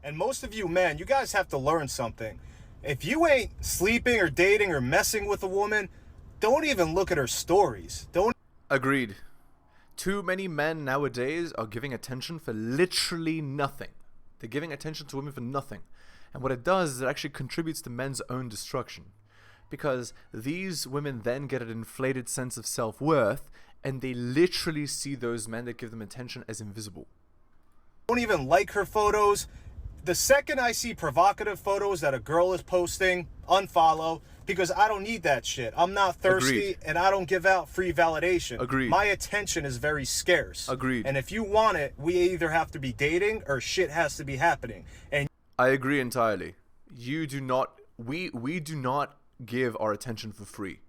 And most of you men, you guys have to learn something. If you ain't sleeping or dating or messing with a woman, don't even look at her stories. Don't. Agreed. Too many men nowadays are giving attention for literally nothing. They're giving attention to women for nothing. And what it does is it actually contributes to men's own destruction. Because these women then get an inflated sense of self-worth, and they literally see those men that give them attention as invisible. Don't even like her photos. The second I see provocative photos that a girl is posting, unfollow, because I don't need that shit. I'm not thirsty. Agreed. And I don't give out free validation. Agreed. My attention is very scarce. Agreed. And if you want it, we either have to be dating or shit has to be happening. And I agree entirely. You do not, we do not give our attention for free.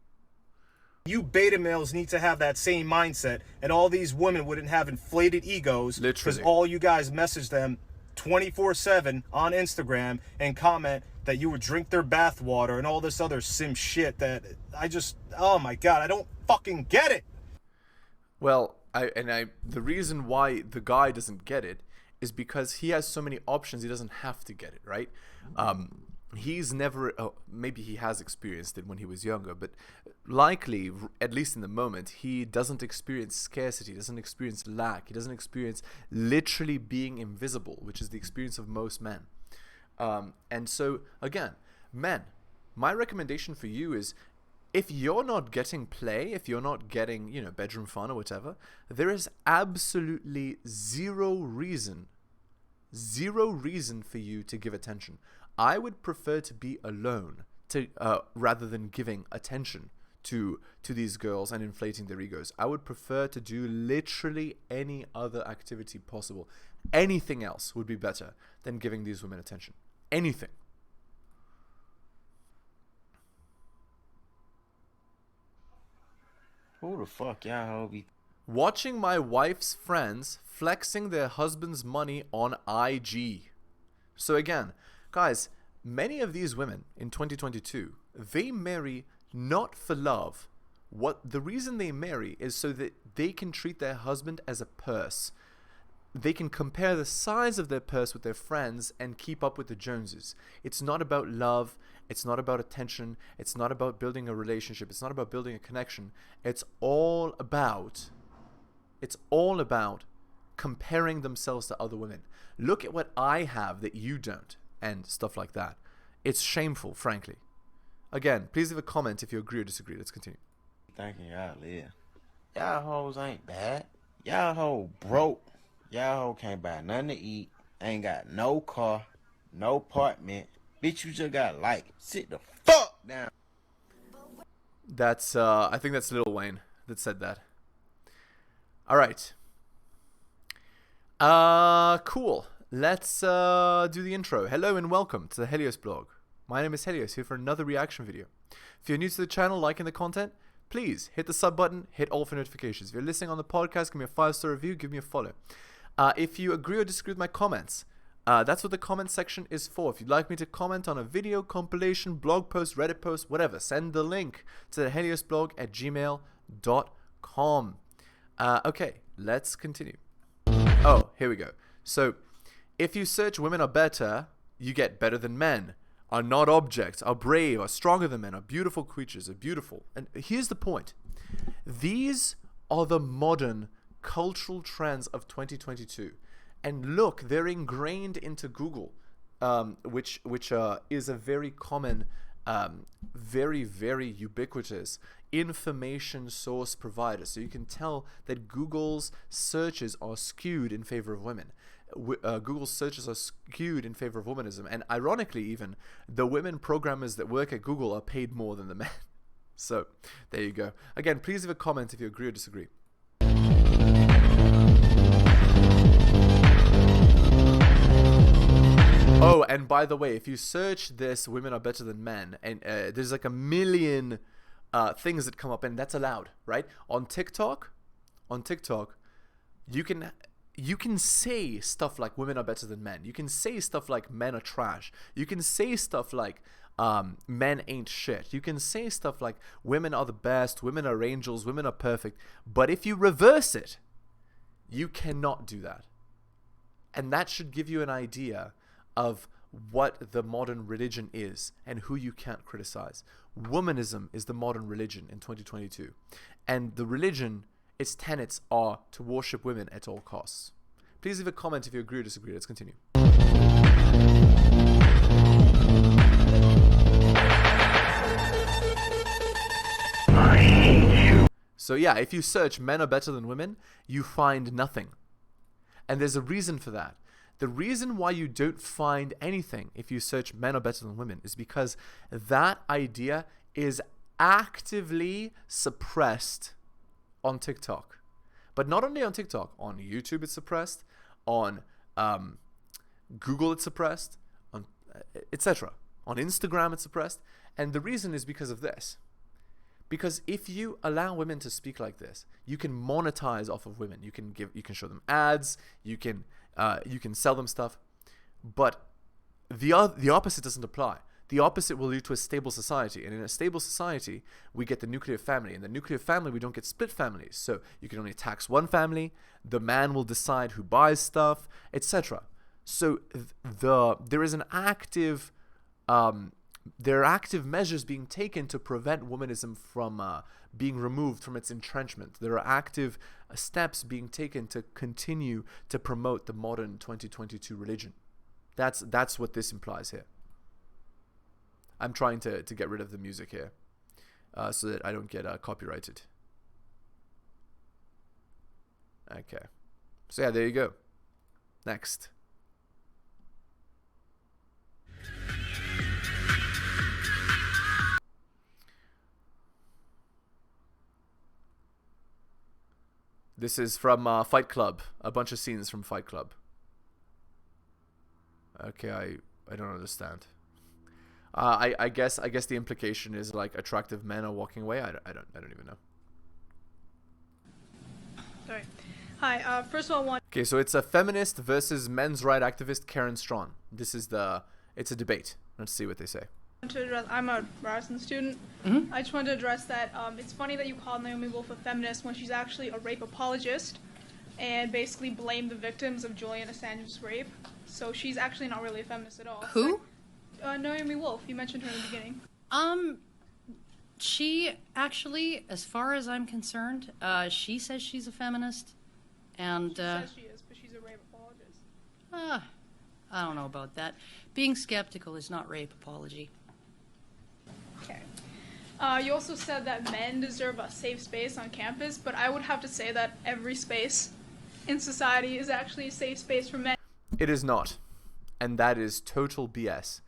you beta males need to have that same mindset, and all these women wouldn't have inflated egos because all you guys message them 24/7 on Instagram and comment that you would drink their bathwater and all this other sim shit that oh my god, I don't fucking get it. Well, the reason why the guy doesn't get it is because he has so many options. He doesn't have to get it, right? He's never, maybe he has experienced it when he was younger, but likely, at least in the moment, he doesn't experience scarcity, doesn't experience lack, he doesn't experience literally being invisible, which is the experience of most men. And so, again, men, my recommendation for you is, if you're not getting play, if you're not getting, bedroom fun or whatever, there is absolutely zero reason for you to give attention. I would prefer to be alone rather than giving attention to these girls and inflating their egos. I would prefer to do literally any other activity possible. Anything else would be better than giving these women attention. Anything. Who the fuck y'all be? Watching my wife's friends flexing their husband's money on IG. So again, guys, many of these women in 2022, they marry not for love. The reason they marry is so that they can treat their husband as a purse. They can compare the size of their purse with their friends and keep up with the Joneses. It's not about love. It's not about attention. It's not about building a relationship. It's not about building a connection. It's all about comparing themselves to other women. Look at what I have that you don't, and stuff like that. It's shameful, frankly. Again, please leave a comment if you agree or disagree. Let's continue. Thinking y'all live. Y'all hoes ain't bad. Y'all hoe broke. Y'all hoe can't buy nothing to eat. Ain't got no car, no apartment. Bitch, you just got sit the fuck down. That's I think that's Lil Wayne that said that. All right. Cool. Let's do the intro. Hello and welcome to the heliosblog. My name is Helios, here for another reaction video. If you're new to the channel, liking the content, please hit the sub button, hit all for notifications. If you're listening on the podcast, give me a 5-star review, give me a follow. If you agree or disagree with my comments, that's what the comment section is for. If you'd like me to comment on a video, compilation, blog post, Reddit post, whatever, send the link to the heliosblog at gmail.com. Okay, let's continue. Oh, here we go. So, if you search women are better, you get better than men, are not objects, are brave, are stronger than men, are beautiful creatures, are beautiful. And here's the point. These are the modern cultural trends of 2022. And look, they're ingrained into Google, which is a very common, very, very ubiquitous information source provider. So you can tell that Google's searches are skewed in favor of women. Google's searches are skewed in favor of womanism, and ironically, even the women programmers that work at Google are paid more than the men. So there you go. Again, please leave a comment if you agree or disagree. Oh, and by the way, if you search this, women are better than men, and there's like a million things that come up, and that's allowed, right? On TikTok, you can say stuff like women are better than men. You can say stuff like men are trash. You can say stuff like men ain't shit. You can say stuff like women are the best, women are angels, women are perfect. But if you reverse it, you cannot do that. And that should give you an idea of what the modern religion is and who you can't criticize. Womanism is the modern religion in 2022. And the religion, its tenets are to worship women at all costs. Please leave a comment if you agree or disagree. Let's continue. So yeah, if you search men are better than women, you find nothing. And there's a reason for that. The reason why you don't find anything if you search men are better than women is because that idea is actively suppressed on TikTok. But not only on TikTok, on YouTube it's suppressed, on Google it's suppressed, on etc. On Instagram it's suppressed. And the reason is because of this. Because if you allow women to speak like this, you can monetize off of women. You can show them ads, you can sell them stuff, but the opposite doesn't apply. The opposite will lead to a stable society, and in a stable society, we get the nuclear family. In the nuclear family, we don't get split families, so you can only tax one family. The man will decide who buys stuff, etc. So there is an active there are active measures being taken to prevent womanism from being removed from its entrenchment. There are active steps being taken to continue to promote the modern 2022 religion. That's what this implies here. I'm trying to get rid of the music here so that I don't get copyrighted. Okay. So yeah, there you go. Next. This is from Fight Club. A bunch of scenes from Fight Club. Okay, I don't understand. I guess the implication is like attractive men are walking away. I don't even know. Sorry. Hi. First of all, Okay, so it's a feminist versus men's right activist Karen Strawn. It's a debate. Let's see what they say. I'm a Ryerson student. I just wanted to address that it's funny that you called Naomi Wolf a feminist when she's actually a rape apologist and basically blamed the victims of Julian Assange's rape. So she's actually not really a feminist at all. Who? Naomi Wolf. You mentioned her in the beginning. She actually, as far as I'm concerned, she says she's a feminist, and She says she is, but she's a rape apologist. I don't know about that. Being skeptical is not rape apology. Okay. You also said that men deserve a safe space on campus, but I would have to say that every space in society is actually a safe space for men. It is not. And that is total BS.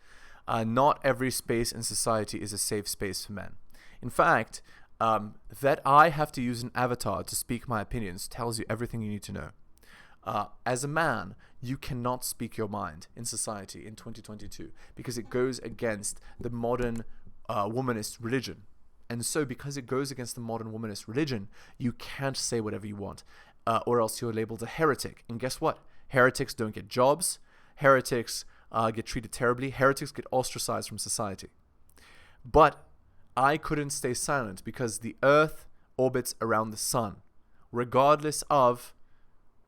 Not every space in society is a safe space for men. In fact, that I have to use an avatar to speak my opinions tells you everything you need to know. As a man, you cannot speak your mind in society in 2022 because it goes against the modern womanist religion. And so because it goes against the modern womanist religion, you can't say whatever you want, or else you're labeled a heretic. And guess what? Heretics don't get jobs. Heretics get treated terribly. Heretics get ostracized from society. But I couldn't stay silent because the earth orbits around the sun. Regardless of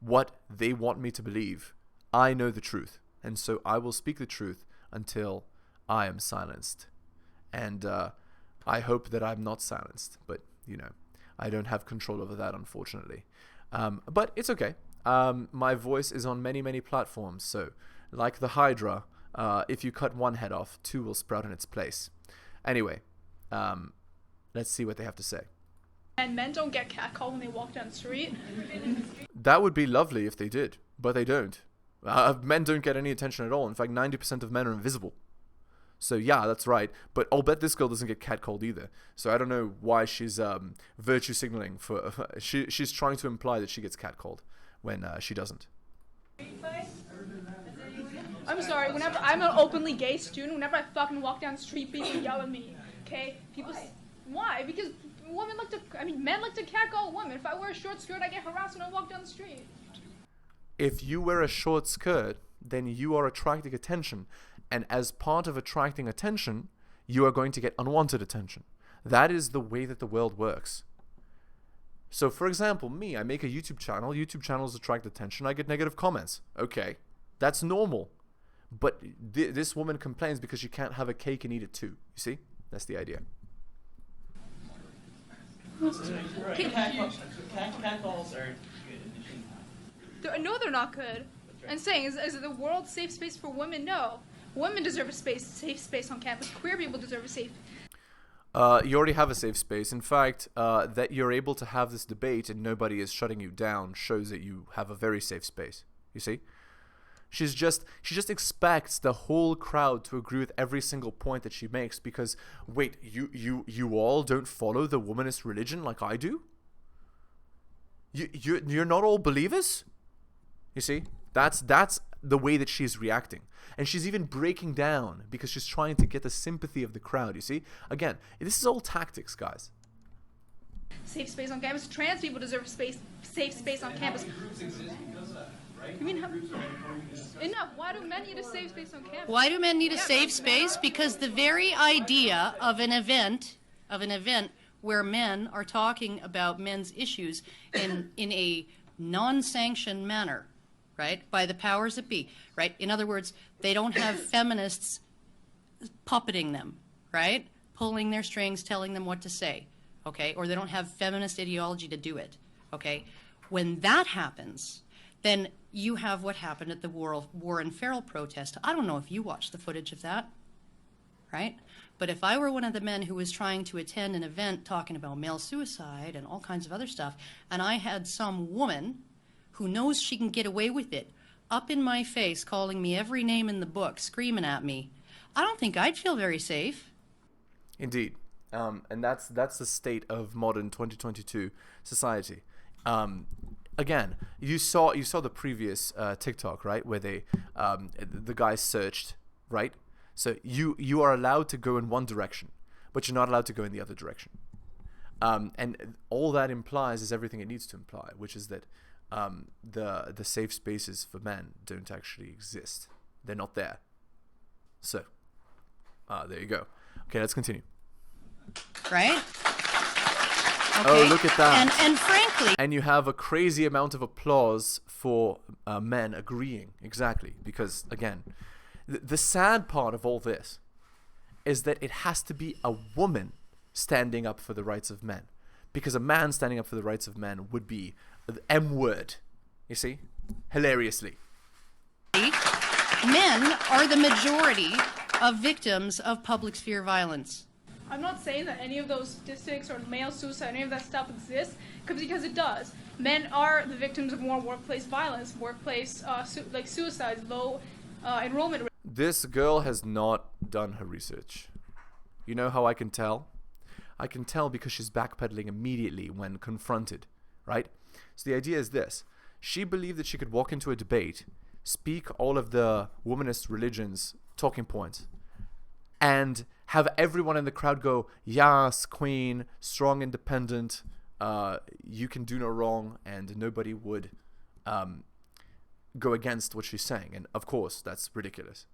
what they want me to believe, I know the truth. And so I will speak the truth until I am silenced. And I hope that I'm not silenced. But, you know, I don't have control over that, unfortunately. But it's okay. My voice is on many, many platforms. So, like the Hydra, if you cut one head off, two will sprout in its place. Anyway, let's see what they have to say. And men don't get catcalled when they walk down the street. That would be lovely if they did, but they don't. Men don't get any attention at all. In fact, 90% of men are invisible. So yeah, that's right. But I'll bet this girl doesn't get catcalled either. So I don't know why she's virtue signaling for. She's trying to imply that she gets catcalled when she doesn't. I'm sorry. Whenever I'm an openly gay student, whenever I fucking walk down the street, people yell at me. Okay, people. Why? Because men like to catcall women. If I wear a short skirt, I get harassed when I walk down the street. If you wear a short skirt, then you are attracting attention. And as part of attracting attention, you are going to get unwanted attention. That is the way that the world works. So for example, me, I make a YouTube channel. YouTube channels attract attention. I get negative comments. Okay, that's normal. But this woman complains because she can't have a cake and eat it too. You see? That's the idea. Catcalls are good. No, they're not good. I'm saying, is the world safe space for women? No. Women deserve a safe space on campus. Queer people deserve a safe. You already have a safe space. In fact, that you're able to have this debate and nobody is shutting you down shows that you have a very safe space. You see? She just expects the whole crowd to agree with every single point that she makes because, wait, you all don't follow the womanist religion like I do? You're not all believers? You see? That's the way that she's reacting. And she's even breaking down because she's trying to get the sympathy of the crowd, you see? Again, this is all tactics, guys. Safe space on campus. Trans people deserve safe space on campus. You mean enough? Why do men need a safe space on campus? Why do men need a safe space? Because the very idea of an event where men are talking about men's issues in a non-sanctioned manner, right, by the powers that be, right? In other words, they don't have feminists puppeting them, right, pulling their strings, telling them what to say, okay, or they don't have feminist ideology to do it, okay? When that happens, then you have what happened at the Warren Farrell protest. I don't know if you watched the footage of that, right? But if I were one of the men who was trying to attend an event talking about male suicide and all kinds of other stuff, and I had some woman who knows she can get away with it up in my face, calling me every name in the book, screaming at me, I don't think I'd feel very safe. Indeed. And that's the state of modern 2022 society. Again, you saw the previous TikTok, right, where the guy searched, right? So you are allowed to go in one direction, but you're not allowed to go in the other direction. And all that implies is everything it needs to imply, which is that the safe spaces for men don't actually exist. They're not there. So, there you go. Okay, let's continue. Right? Okay. Oh, look at that. And frankly... And you have a crazy amount of applause for men agreeing. Exactly. Because, again, the sad part of all this is that it has to be a woman standing up for the rights of men. Because a man standing up for the rights of men would be the M word. You see? Hilariously. Men are the majority of victims of public sphere violence. I'm not saying that any of those statistics or male suicide, any of that stuff exists, because it does. Men are the victims of more workplace violence, workplace like suicides, low enrollment. This girl has not done her research. You know how I can tell? I can tell because she's backpedaling immediately when confronted, right? So the idea is this. She believed that she could walk into a debate, speak all of the womanist religion's talking points, and have everyone in the crowd go, yes, queen, strong, independent, you can do no wrong, and nobody would go against what she's saying. And of course, that's ridiculous.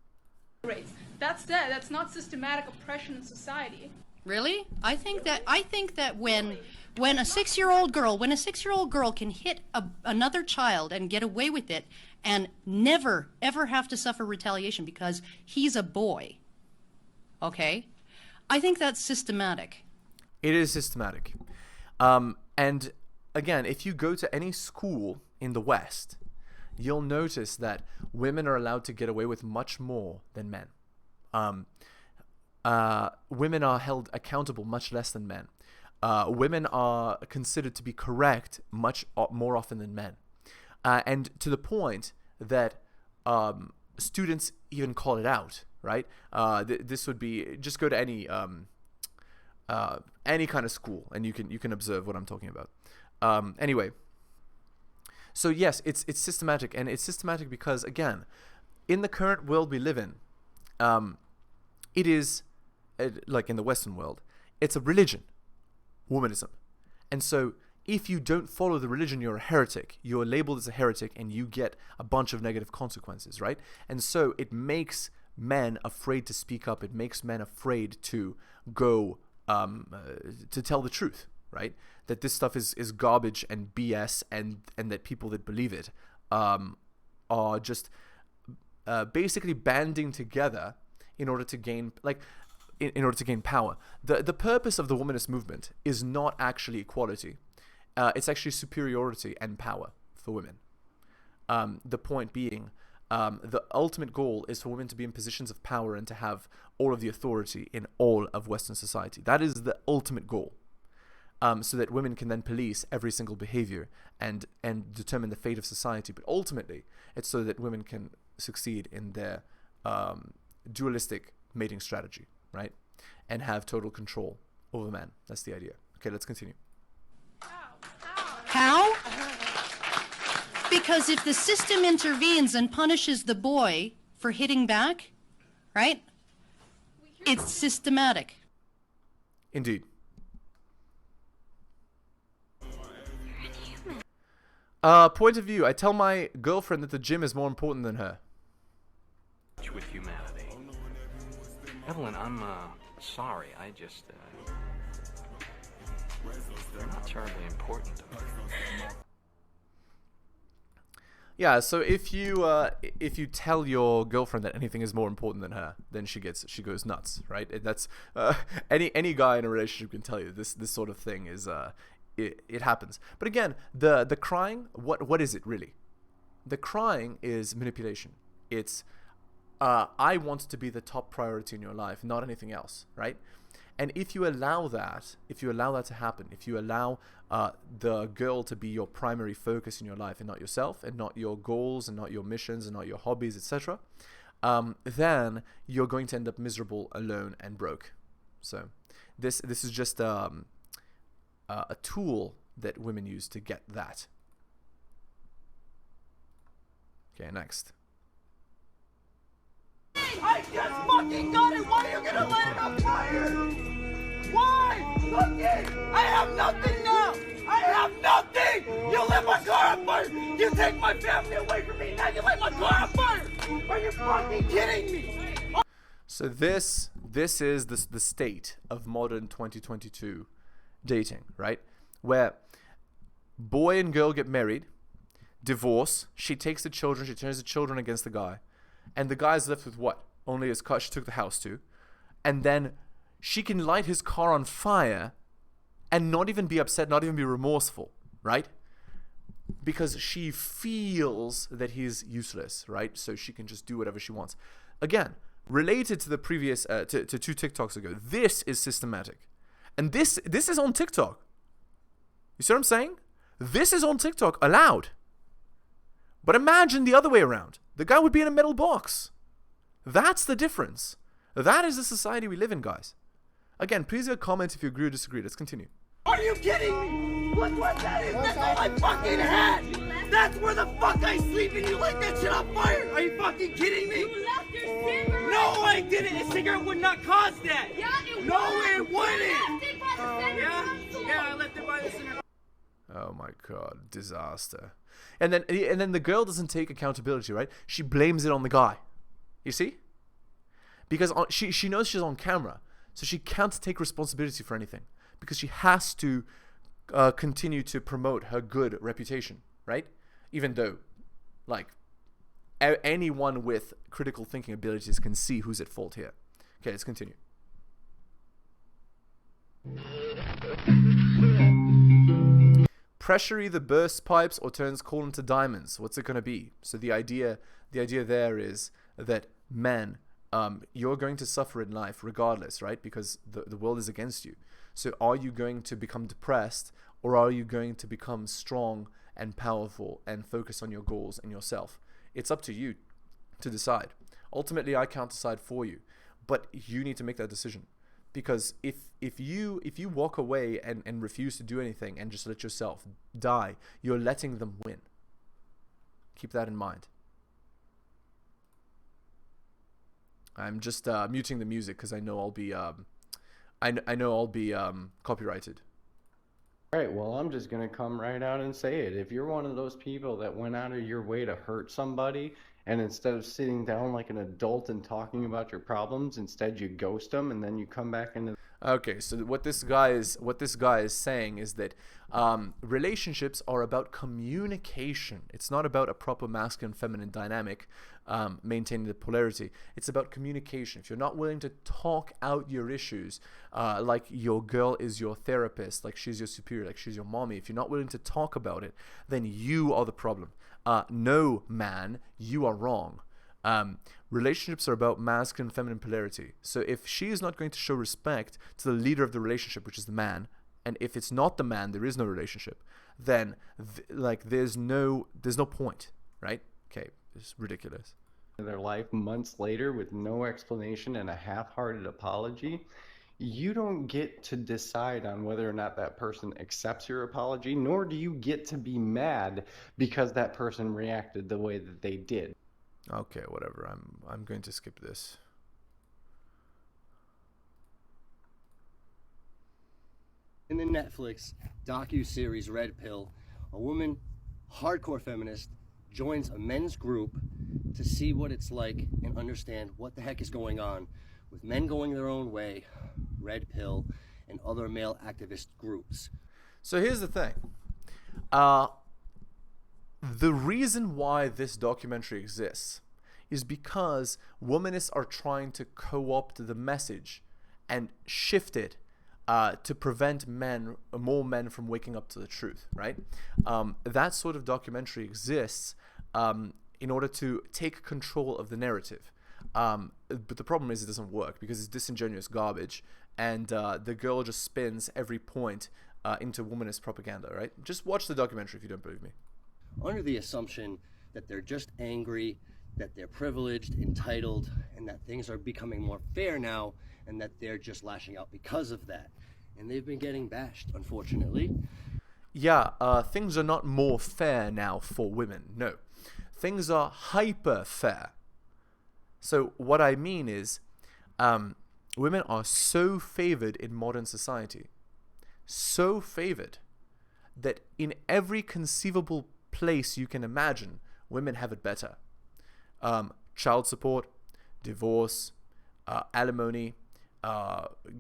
That's not systematic oppression in society. Really? I think that when a 6-year-old girl can hit another child and get away with it and never ever have to suffer retaliation because he's a boy, okay? I think that's systematic. It is systematic. And again, if you go to any school in the West, you'll notice that women are allowed to get away with much more than men. Women are held accountable much less than men. Women are considered to be correct much more often than men. And to the point that students even call it out, right? This would be, just go to any kind of school and you can observe what I'm talking about. Anyway, so yes, it's systematic, and it's systematic because, again, in the current world we live in, it is, like in the Western world, it's a religion, womanism. And so if you don't follow the religion, you're a heretic. You're labeled as a heretic and you get a bunch of negative consequences, right? And so it makes men afraid to speak up. It makes men afraid to go to tell the truth, right? That this stuff is garbage and BS, and that people that believe it are just basically banding together in order to gain, like, in order to gain power. The purpose of the womanist movement is not actually equality. It's actually superiority and power for women. The point being, the ultimate goal is for women to be in positions of power and to have all of the authority in all of Western society. That is the ultimate goal. So that women can then police every single behavior and determine the fate of society. But ultimately, it's so that women can succeed in their dualistic mating strategy, right? And have total control over men. That's the idea. Okay, let's continue. How? Because if the system intervenes and punishes the boy for hitting back, right? It's systematic. Indeed. Point of view. I tell my girlfriend that the gym is more important than her. With humanity. Evelyn, I'm sorry. I just they're not terribly important to me. Yeah, so if you tell your girlfriend that anything is more important than her, then she goes nuts, right? That's any guy in a relationship can tell you this sort of thing is it happens. But again, the crying, what is it really? The crying is manipulation. It's I want to be the top priority in your life, not anything else, right? And if you allow that to happen, if you allow the girl to be your primary focus in your life and not yourself, and not your goals, and not your missions, and not your hobbies, etc., then you're going to end up miserable, alone, and broke. So this is just a tool that women use to get that. Okay, next. I just fucking got it! Why are you gonna let it on fire? Why? Look it! I have nothing now! I have nothing! You lit my car on fire! You take my family away from me, now you light my car on fire! Are you fucking kidding me? So this is the state of modern 2022 dating, right? Where boy and girl get married, divorce, she takes the children, she turns the children against the guy, and the guy's left with what? Only his car she took the house to. And then she can light his car on fire and not even be upset, not even be remorseful, right? Because she feels that he's useless, right? So she can just do whatever she wants. Again, related to the previous, to 2 TikToks ago, this is systematic. And this is on TikTok. You see what I'm saying? This is on TikTok, allowed. But imagine the other way around. The guy would be in a metal box. That's the difference. That is the society we live in, guys. Again, please leave a comment if you agree or disagree. Let's continue. Are you kidding me? Look what that is! That's all I fucking had! That's where the fuck I sleep and you light that shit on fire! Are you fucking kidding me? You left your cigarette! No, I didn't! A cigarette would not cause that! Yeah, it No, was! it wouldn't! You left it by the center console! Yeah, I left it by the center. Oh my god, disaster. And then the girl doesn't take accountability, right? She blames it on the guy. You see? Because she knows she's on camera, so she can't take responsibility for anything, because she has to continue to promote her good reputation, right? Even though, like, anyone with critical thinking abilities can see who's at fault here. Okay, let's continue. Pressure either bursts pipes or turns coal into diamonds. What's it going to be? So the idea there is that men, you're going to suffer in life regardless, right? Because the world is against you. So are you going to become depressed, or are you going to become strong and powerful and focus on your goals and yourself? It's up to you to decide. Ultimately, I can't decide for you, but you need to make that decision. Because if you walk away and refuse to do anything and just let yourself die, you're letting them win. Keep that in mind. I'm just muting the music because I know I'll be I know I'll be copyrighted. Right, well, I'm just going to come right out and say it. If you're one of those people that went out of your way to hurt somebody, and instead of sitting down like an adult and talking about your problems, instead you ghost them, and then you come back into... Okay, so what this guy is saying is that relationships are about communication. It's not about a proper masculine feminine dynamic maintaining the polarity. It's about communication. If you're not willing to talk out your issues, like your girl is your therapist, like she's your superior, like she's your mommy, if you're not willing to talk about it, then you are the problem. No, man, you are wrong. Relationships are about masculine and feminine polarity. So if she is not going to show respect to the leader of the relationship, which is the man, and if it's not the man, there is no relationship, then there's no point, right? Okay, it's ridiculous. Their life months later with no explanation and a half-hearted apology. You don't get to decide on whether or not that person accepts your apology, nor do you get to be mad because that person reacted the way that they did. Okay, whatever. I'm going to skip this. In the Netflix docu-series Red Pill, a woman, hardcore feminist, joins a men's group to see what it's like and understand what the heck is going on with men going their own way, Red Pill, and other male activist groups. So here's the thing. The reason why this documentary exists is because womanists are trying to co-opt the message and shift it to prevent more men from waking up to the truth, right? That sort of documentary exists in order to take control of the narrative. But the problem is it doesn't work because it's disingenuous garbage, and the girl just spins every point into womanist propaganda, right? Just watch the documentary if you don't believe me. Under the assumption that they're just angry, that they're privileged, entitled, and that things are becoming more fair now, and that they're just lashing out because of that. And they've been getting bashed, unfortunately. Yeah, things are not more fair now for women. No, things are hyper fair. So what I mean is, women are so favored in modern society, so favored that in every conceivable place you can imagine, women have it better. Child support, divorce, alimony,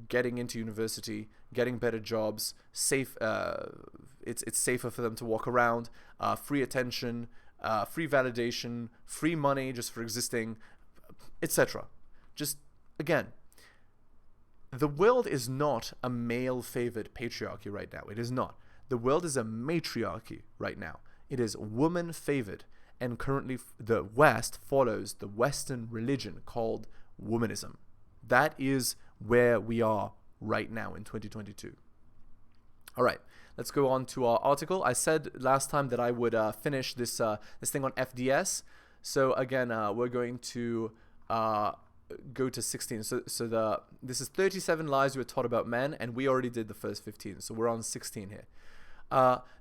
getting into university, getting better jobs, safe. It's safer for them to walk around, free attention, free validation, free money just for existing, etc. Just again, the world is not a male-favored patriarchy right now. It is not. The world is a matriarchy right now. It is woman-favored, and currently the West follows the Western religion called womanism. That is where we are right now in 2022. All right, let's go on to our article. I said last time that I would finish this thing on FDS. So again, we're going to go to 16. So this is 37 lies you were taught about men, and we already did the first 15. So we're on 16 here.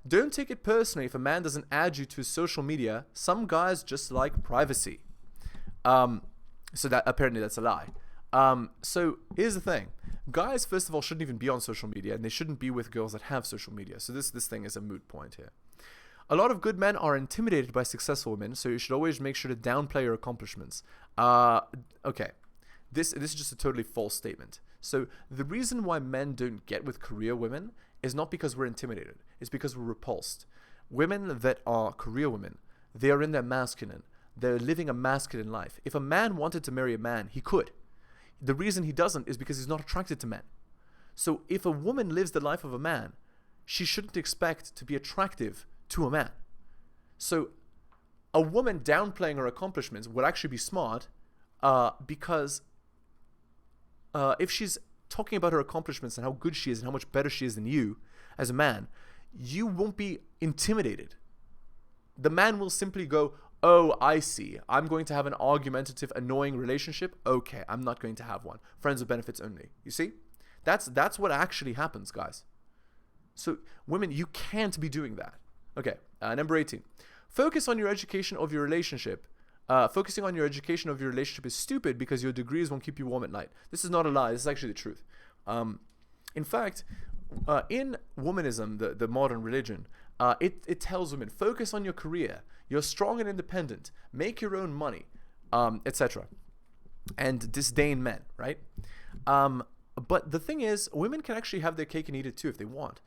Don't take it personally if a man doesn't add you to social media. Some guys just like privacy. So that apparently that's a lie. So here's the thing. Guys, first of all, shouldn't even be on social media, and they shouldn't be with girls that have social media. So this thing is a moot point here. A lot of good men are intimidated by successful women, so you should always make sure to downplay your accomplishments. Okay. This is just a totally false statement. So the reason why men don't get with career women is not because we're intimidated. It's because we're repulsed. Women that are career women, they are in their masculine. They're living a masculine life. If a man wanted to marry a man, he could. The reason he doesn't is because he's not attracted to men. So if a woman lives the life of a man, she shouldn't expect to be attractive to a man. So a woman downplaying her accomplishments would actually be smart because if she's talking about her accomplishments and how good she is and how much better she is than you as a man, you won't be intimidated. The man will simply go, oh, I see. I'm going to have an argumentative, annoying relationship. Okay, I'm not going to have one. Friends with benefits only. You see? That's what actually happens, guys. So women, you can't be doing that. Okay, number 18. Focus on your education of your relationship. Focusing on your education of your relationship is stupid because your degrees won't keep you warm at night. This is not a lie. This is actually the truth. In fact, in womanism, the modern religion, it tells women, focus on your career. You're strong and independent. Make your own money, etc. And disdain men, right? But the thing is, women can actually have their cake and eat it too if they want.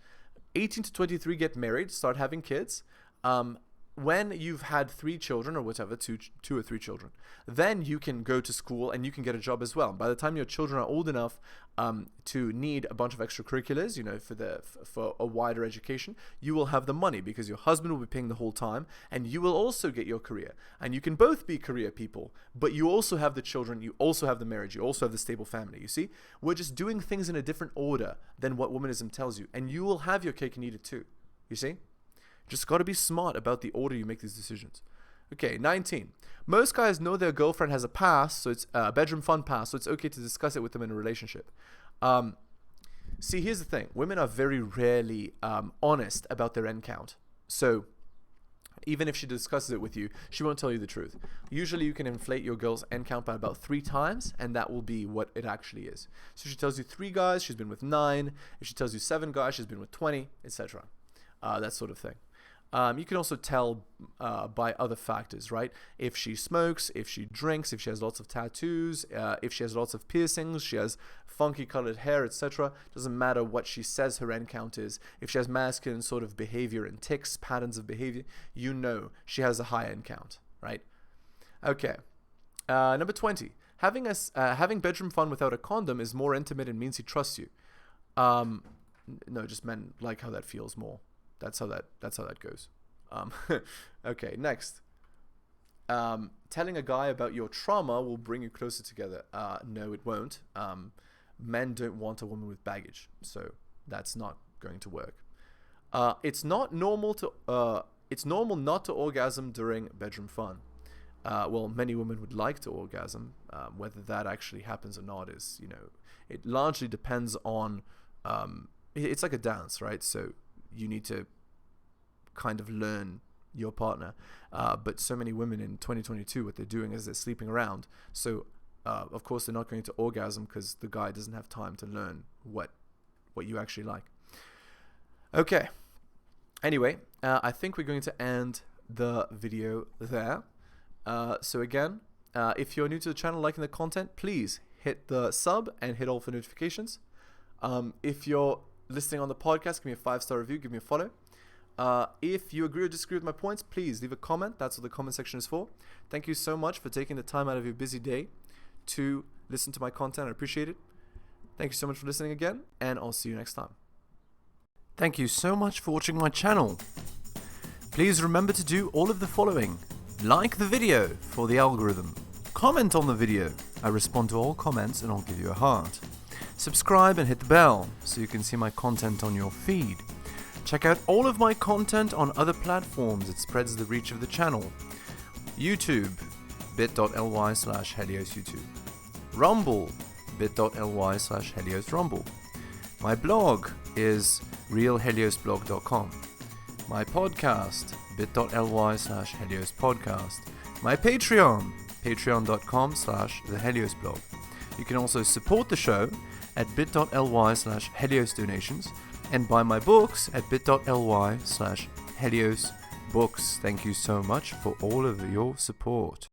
18 to 23, get married, start having kids. when you've had 3 children or whatever, two or three children, then you can go to school and you can get a job as well. By the time your children are old enough to need a bunch of extracurriculars, you know, for a wider education, you will have the money because your husband will be paying the whole time, and you will also get your career. And you can both be career people, but you also have the children, you also have the marriage, you also have the stable family. You see, we're just doing things in a different order than what womanism tells you, and you will have your cake and eat it too. You see? Just got to be smart about the order you make these decisions. Okay, 19. Most guys know their girlfriend has a pass, so it's a bedroom fun pass, so it's okay to discuss it with them in a relationship. See, here's the thing. Women are very rarely honest about their end count. So even if she discusses it with you, she won't tell you the truth. Usually you can inflate your girl's end count by about 3 times, and that will be what it actually is. So she tells you 3 guys, she's been with 9. If she tells you 7 guys, she's been with 20, etc. That sort of thing. You can also tell by other factors, right? If she smokes, if she drinks, if she has lots of tattoos, if she has lots of piercings, she has funky colored hair, etc. Doesn't matter what she says her end count is. If she has masculine sort of behavior and tics, patterns of behavior, you know she has a high end count, right? Okay. Number 20. Having bedroom fun without a condom is more intimate and means he trusts you. No, just men like how that feels more. That's how that goes. Okay, next. Telling a guy about your trauma will bring you closer together. No, it won't. Men don't want a woman with baggage, so that's not going to work. It's normal not to orgasm during bedroom fun. Well, many women would like to orgasm. Whether that actually happens or not is, you know, it largely depends on. It's like a dance, right? So you need to kind of learn your partner, but so many women in 2022, what they're doing is they're sleeping around. So of course they're not going to orgasm because the guy doesn't have time to learn what you actually like. Okay, anyway, I think we're going to end the video there. So again, if you're new to the channel, liking the content, please hit the sub and hit all for notifications. If you're listening on the podcast, give me a 5-star review, give me a follow. If you agree or disagree with my points, please leave a comment. That's what the comment section is for. Thank you so much for taking the time out of your busy day to listen to my content. I appreciate it. Thank you so much for listening again, and I'll see you next time. Thank you so much for watching my channel. Please remember to do all of the following. Like the video for the algorithm. Comment on the video. I respond to all comments and I'll give you a heart. Subscribe and hit the bell so you can see my content on your feed. Check out all of my content on other platforms. It spreads the reach of the channel. YouTube, bit.ly/Helios YouTube. Rumble, bit.ly/Helios Rumble. My blog is realheliosblog.com. My podcast, bit.ly/Helios Podcast. My Patreon, patreon.com/theheliosblog. You can also support the show at bit.ly/Helios donations and buy my books at bit.ly/Helios books. Thank you so much for all of your support.